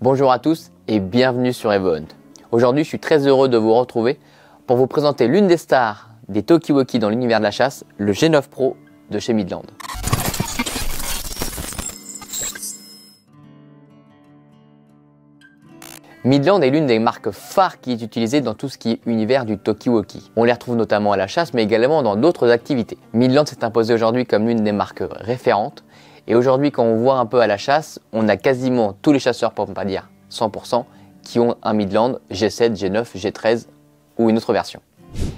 Bonjour à tous et bienvenue sur EvoHunt. Aujourd'hui, je suis très heureux de vous retrouver pour vous présenter l'une des stars des Talkie-Walkie dans l'univers de la chasse, le G9 Pro de chez Midland. Midland est l'une des marques phares qui est utilisée dans tout ce qui est univers du Talkie-Walkie. On les retrouve notamment à la chasse, mais également dans d'autres activités. Midland s'est imposé aujourd'hui comme l'une des marques référentes. Et aujourd'hui, quand on voit un peu à la chasse, on a quasiment tous les chasseurs, pour ne pas dire 100%, qui ont un Midland G7, G9, G13 ou une autre version.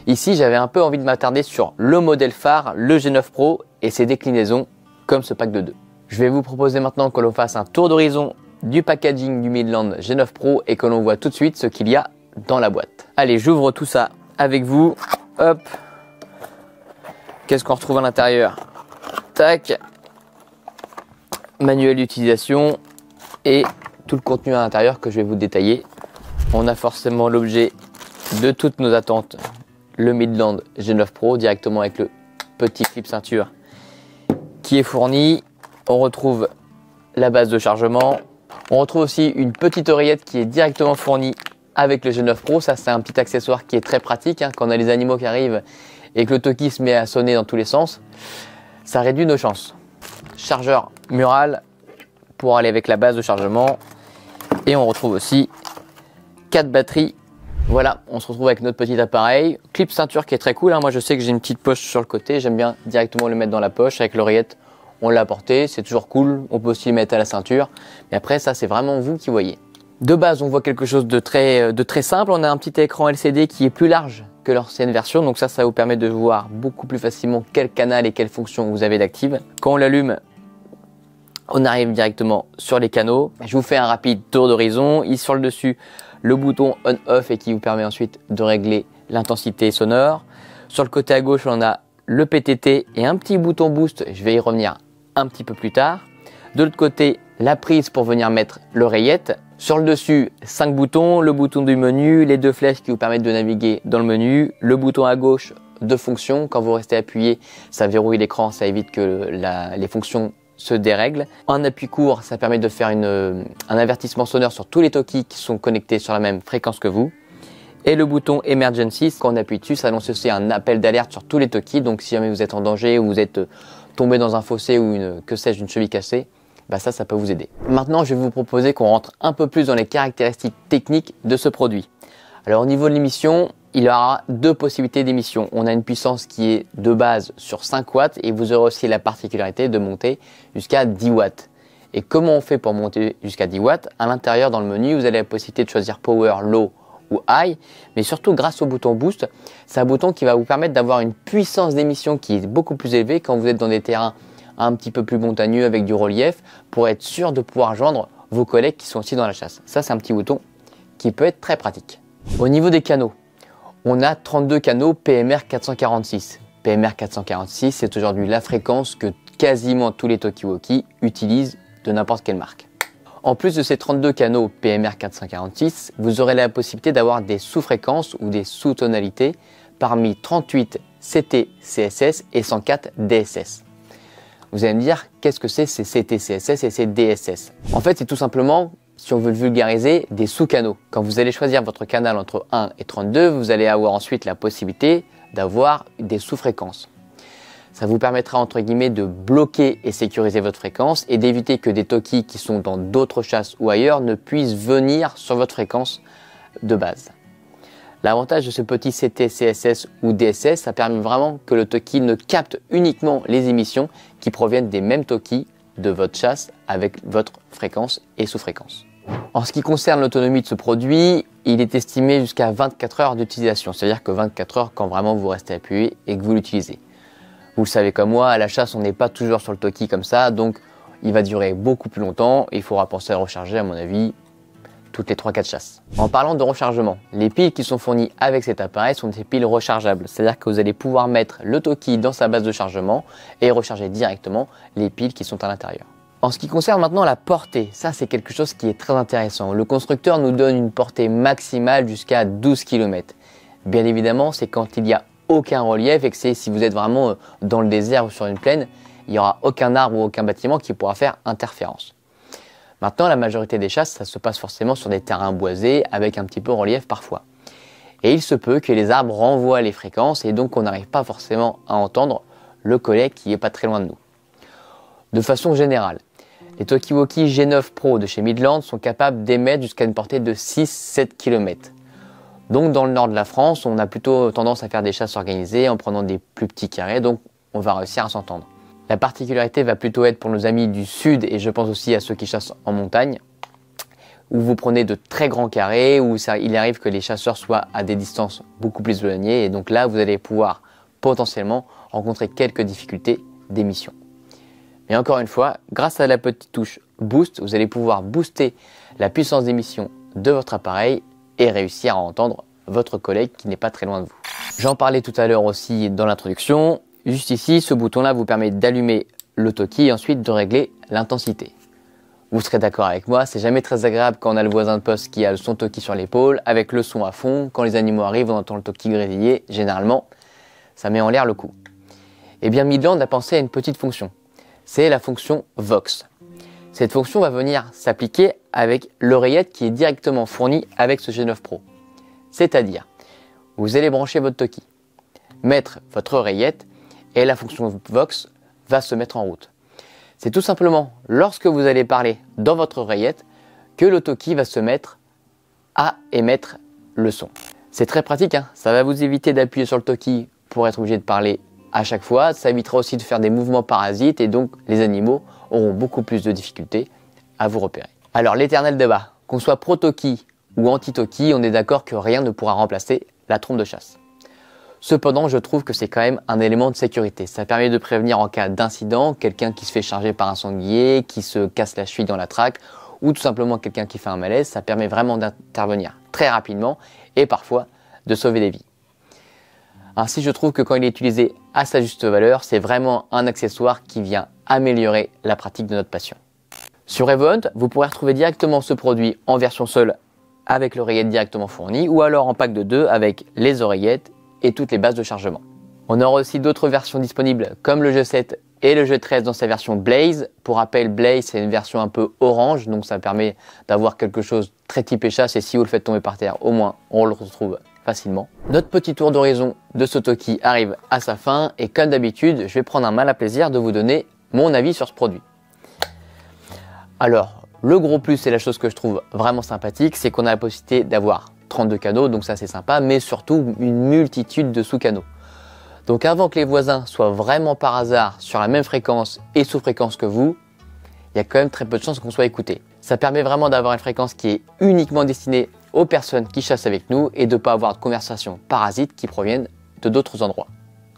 Ici, j'avais un peu envie de m'attarder sur le modèle phare, le G9 Pro et ses déclinaisons, comme ce pack de 2. Je vais vous proposer maintenant que l'on fasse un tour d'horizon du packaging du Midland G9 Pro et que l'on voit tout de suite ce qu'il y a dans la boîte. Allez, j'ouvre tout ça avec vous. Hop. Qu'est-ce qu'on retrouve à l'intérieur? Tac. Manuel d'utilisation et tout le contenu à l'intérieur que je vais vous détailler. On a forcément l'objet de toutes nos attentes, le Midland G9 Pro directement avec le petit clip ceinture qui est fourni. On retrouve la base de chargement. On retrouve aussi une petite oreillette qui est directement fournie avec le G9 Pro. Ça, c'est un petit accessoire qui est très pratique quand on a les animaux qui arrivent et que le Talkie se met à sonner dans tous les sens. Ça réduit nos chances. Chargeur mural pour aller avec la base de chargement. Et on retrouve aussi 4 batteries. Voilà, on se retrouve avec notre petit appareil. Clip ceinture qui est très cool. Moi, je sais que j'ai une petite poche sur le côté. J'aime bien directement le mettre dans la poche avec l'oreillette. On l'a porté, c'est toujours cool. On peut aussi le mettre à la ceinture. Mais après, ça, c'est vraiment vous qui voyez. De base, on voit quelque chose de très simple. On a un petit écran LCD qui est plus large que l'ancienne version. Donc ça vous permet de voir beaucoup plus facilement quel canal et quelle fonction vous avez d'active. Quand on l'allume, on arrive directement sur les canaux. Je vous fais un rapide tour d'horizon. Ici sur le dessus, le bouton on-off et qui vous permet ensuite de régler l'intensité sonore. Sur le côté à gauche, on a le PTT et un petit bouton boost. Je vais y revenir un petit peu plus tard. De l'autre côté, la prise pour venir mettre l'oreillette. Sur le dessus, 5 boutons, le bouton du menu, les 2 flèches qui vous permettent de naviguer dans le menu, le bouton à gauche de fonction. Quand vous restez appuyé, ça verrouille l'écran, ça évite que les fonctions se dérèglent. En appui court, ça permet de faire un avertissement sonore sur tous les Talkies qui sont connectés sur la même fréquence que vous. Et le bouton Emergency, quand on appuie dessus, ça annonce aussi un appel d'alerte sur tous les Talkies. Donc si jamais vous êtes en danger ou vous êtes tombé dans un fossé ou une cheville cassée, ça peut vous aider. Maintenant, je vais vous proposer qu'on rentre un peu plus dans les caractéristiques techniques de ce produit. Alors au niveau de l'émission, il y aura 2 possibilités d'émission. On a une puissance qui est de base sur 5 watts et vous aurez aussi la particularité de monter jusqu'à 10 watts. Et comment on fait pour monter jusqu'à 10 watts? À l'intérieur, dans le menu, vous avez la possibilité de choisir Power, Low ou High, mais surtout grâce au bouton Boost, c'est un bouton qui va vous permettre d'avoir une puissance d'émission qui est beaucoup plus élevée quand vous êtes dans des terrains un petit peu plus montagneux avec du relief pour être sûr de pouvoir joindre vos collègues qui sont aussi dans la chasse. Ça, c'est un petit bouton qui peut être très pratique. Au niveau des canaux, on a 32 canaux PMR 446. PMR 446, c'est aujourd'hui la fréquence que quasiment tous les Talkie-Walkie utilisent de n'importe quelle marque. En plus de ces 32 canaux PMR 446, vous aurez la possibilité d'avoir des sous-fréquences ou des sous-tonalités parmi 38 CT CSS et 104 DSS. Vous allez me dire, qu'est-ce que c'est ces CT CSS et ces DSS? En fait, c'est tout simplement, si on veut le vulgariser, des sous-canaux. Quand vous allez choisir votre canal entre 1 et 32, vous allez avoir ensuite la possibilité d'avoir des sous-fréquences. Ça vous permettra entre guillemets de bloquer et sécuriser votre fréquence et d'éviter que des Talkies qui sont dans d'autres chasses ou ailleurs ne puissent venir sur votre fréquence de base. L'avantage de ce petit CT, CSS ou DSS, ça permet vraiment que le Talkie ne capte uniquement les émissions qui proviennent des mêmes Talkies de votre chasse avec votre fréquence et sous-fréquence. En ce qui concerne l'autonomie de ce produit, il est estimé jusqu'à 24 heures d'utilisation, c'est-à-dire que 24 heures quand vraiment vous restez appuyé et que vous l'utilisez. Vous le savez comme moi, à la chasse, on n'est pas toujours sur le Talkie comme ça, donc il va durer beaucoup plus longtemps et il faudra penser à le recharger, à mon avis, toutes les 3-4 chasses. En parlant de rechargement, les piles qui sont fournies avec cet appareil sont des piles rechargeables, c'est-à-dire que vous allez pouvoir mettre le Talkie dans sa base de chargement et recharger directement les piles qui sont à l'intérieur. En ce qui concerne maintenant la portée, ça c'est quelque chose qui est très intéressant. Le constructeur nous donne une portée maximale jusqu'à 12 km. Bien évidemment, c'est quand il y a aucun relief et que si vous êtes vraiment dans le désert ou sur une plaine, il n'y aura aucun arbre ou aucun bâtiment qui pourra faire interférence. Maintenant, la majorité des chasses, ça se passe forcément sur des terrains boisés avec un petit peu relief parfois. Et il se peut que les arbres renvoient les fréquences et donc on n'arrive pas forcément à entendre le collet qui est pas très loin de nous. De façon générale, les Talkie-Walkie G9 Pro de chez Midland sont capables d'émettre jusqu'à une portée de 6-7 km. Donc dans le nord de la France, on a plutôt tendance à faire des chasses organisées en prenant des plus petits carrés, donc on va réussir à s'entendre. La particularité va plutôt être pour nos amis du sud et je pense aussi à ceux qui chassent en montagne, où vous prenez de très grands carrés, où il arrive que les chasseurs soient à des distances beaucoup plus éloignées et donc là vous allez pouvoir potentiellement rencontrer quelques difficultés d'émission. Mais encore une fois, grâce à la petite touche Boost, vous allez pouvoir booster la puissance d'émission de votre appareil et réussir à entendre votre collègue qui n'est pas très loin de vous. J'en parlais tout à l'heure aussi dans l'introduction. Juste ici, ce bouton-là vous permet d'allumer le Talkie et ensuite de régler l'intensité. Vous serez d'accord avec moi, c'est jamais très agréable quand on a le voisin de poste qui a son Talkie sur l'épaule, avec le son à fond. Quand les animaux arrivent, on entend le Talkie grésiller. Généralement, ça met en l'air le coup. Eh bien, Midland a pensé à une petite fonction. C'est la fonction Vox. Cette fonction va venir s'appliquer avec l'oreillette qui est directement fournie avec ce G9 Pro. C'est-à-dire, vous allez brancher votre Talkie, mettre votre oreillette et la fonction Vox va se mettre en route. C'est tout simplement lorsque vous allez parler dans votre oreillette que le Talkie va se mettre à émettre le son. C'est très pratique, hein, ça va vous éviter d'appuyer sur le Talkie pour être obligé de parler à chaque fois. Ça évitera aussi de faire des mouvements parasites et donc les animaux auront beaucoup plus de difficultés à vous repérer. Alors l'éternel débat, qu'on soit pro Talkie ou anti Talkie, on est d'accord que rien ne pourra remplacer la trompe de chasse. Cependant, je trouve que c'est quand même un élément de sécurité. Ça permet de prévenir en cas d'incident, quelqu'un qui se fait charger par un sanglier, qui se casse la cheville dans la traque, ou tout simplement quelqu'un qui fait un malaise. Ça permet vraiment d'intervenir très rapidement et parfois de sauver des vies. Ainsi, je trouve que quand il est utilisé à sa juste valeur, c'est vraiment un accessoire qui vient améliorer la pratique de notre passion. Sur Evohunt, vous pourrez retrouver directement ce produit en version seule avec l'oreillette directement fournie ou alors en pack de 2 avec les oreillettes et toutes les bases de chargement. On aura aussi d'autres versions disponibles comme le G7 et le G13 dans sa version Blaze. Pour rappel, Blaze c'est une version un peu orange, donc ça permet d'avoir quelque chose très typé chasse et si vous le faites tomber par terre, au moins on le retrouve facilement. Notre petit tour d'horizon de ce Talkie arrive à sa fin et comme d'habitude, je vais prendre un malin plaisir de vous donner mon avis sur ce produit. Alors, le gros plus et la chose que je trouve vraiment sympathique, c'est qu'on a la possibilité d'avoir 32 canaux, donc ça c'est sympa, mais surtout une multitude de sous-canaux. Donc avant que les voisins soient vraiment par hasard sur la même fréquence et sous-fréquence que vous, il y a quand même très peu de chances qu'on soit écouté. Ça permet vraiment d'avoir une fréquence qui est uniquement destinée aux personnes qui chassent avec nous et de ne pas avoir de conversations parasites qui proviennent de d'autres endroits.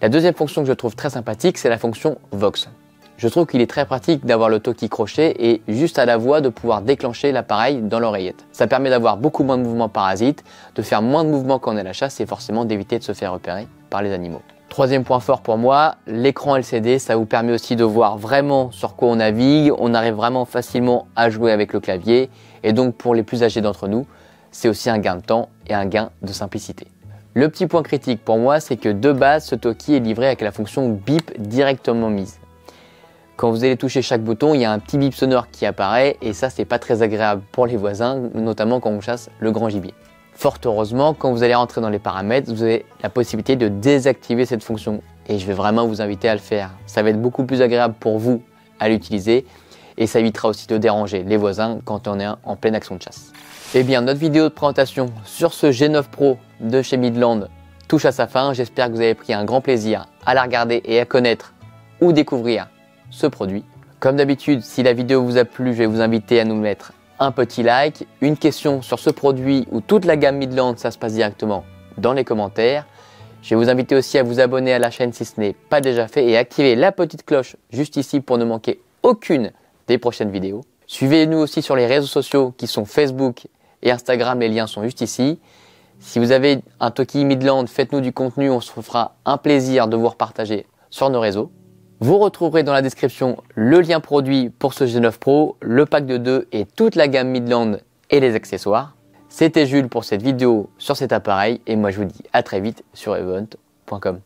La deuxième fonction que je trouve très sympathique, c'est la fonction Vox. Je trouve qu'il est très pratique d'avoir le Talkie crochet et juste à la voix de pouvoir déclencher l'appareil dans l'oreillette. Ça permet d'avoir beaucoup moins de mouvements parasites, de faire moins de mouvements quand on est à la chasse et forcément d'éviter de se faire repérer par les animaux. Troisième point fort pour moi, l'écran LCD, ça vous permet aussi de voir vraiment sur quoi on navigue, on arrive vraiment facilement à jouer avec le clavier et donc pour les plus âgés d'entre nous, c'est aussi un gain de temps et un gain de simplicité. Le petit point critique pour moi, c'est que de base, ce Talkie est livré avec la fonction bip directement mise. Quand vous allez toucher chaque bouton, il y a un petit bip sonore qui apparaît et ça, c'est pas très agréable pour les voisins, notamment quand on chasse le grand gibier. Fort heureusement, quand vous allez rentrer dans les paramètres, vous avez la possibilité de désactiver cette fonction et je vais vraiment vous inviter à le faire. Ça va être beaucoup plus agréable pour vous à l'utiliser et ça évitera aussi de déranger les voisins quand on est en pleine action de chasse. Eh bien, notre vidéo de présentation sur ce G9 Pro de chez Midland touche à sa fin. J'espère que vous avez pris un grand plaisir à la regarder et à connaître ou découvrir ce produit. Comme d'habitude, si la vidéo vous a plu, je vais vous inviter à nous mettre un petit like, une question sur ce produit ou toute la gamme Midland, ça se passe directement dans les commentaires. Je vais vous inviter aussi à vous abonner à la chaîne si ce n'est pas déjà fait et activer la petite cloche juste ici pour ne manquer aucune des prochaines vidéos. Suivez-nous aussi sur les réseaux sociaux qui sont Facebook et Instagram, les liens sont juste ici. Si vous avez un Talkie Midland, faites-nous du contenu, on se fera un plaisir de vous repartager sur nos réseaux. Vous retrouverez dans la description le lien produit pour ce G9 Pro, le pack de 2 et toute la gamme Midland et les accessoires. C'était Jules pour cette vidéo sur cet appareil et moi je vous dis à très vite sur evohunt.com.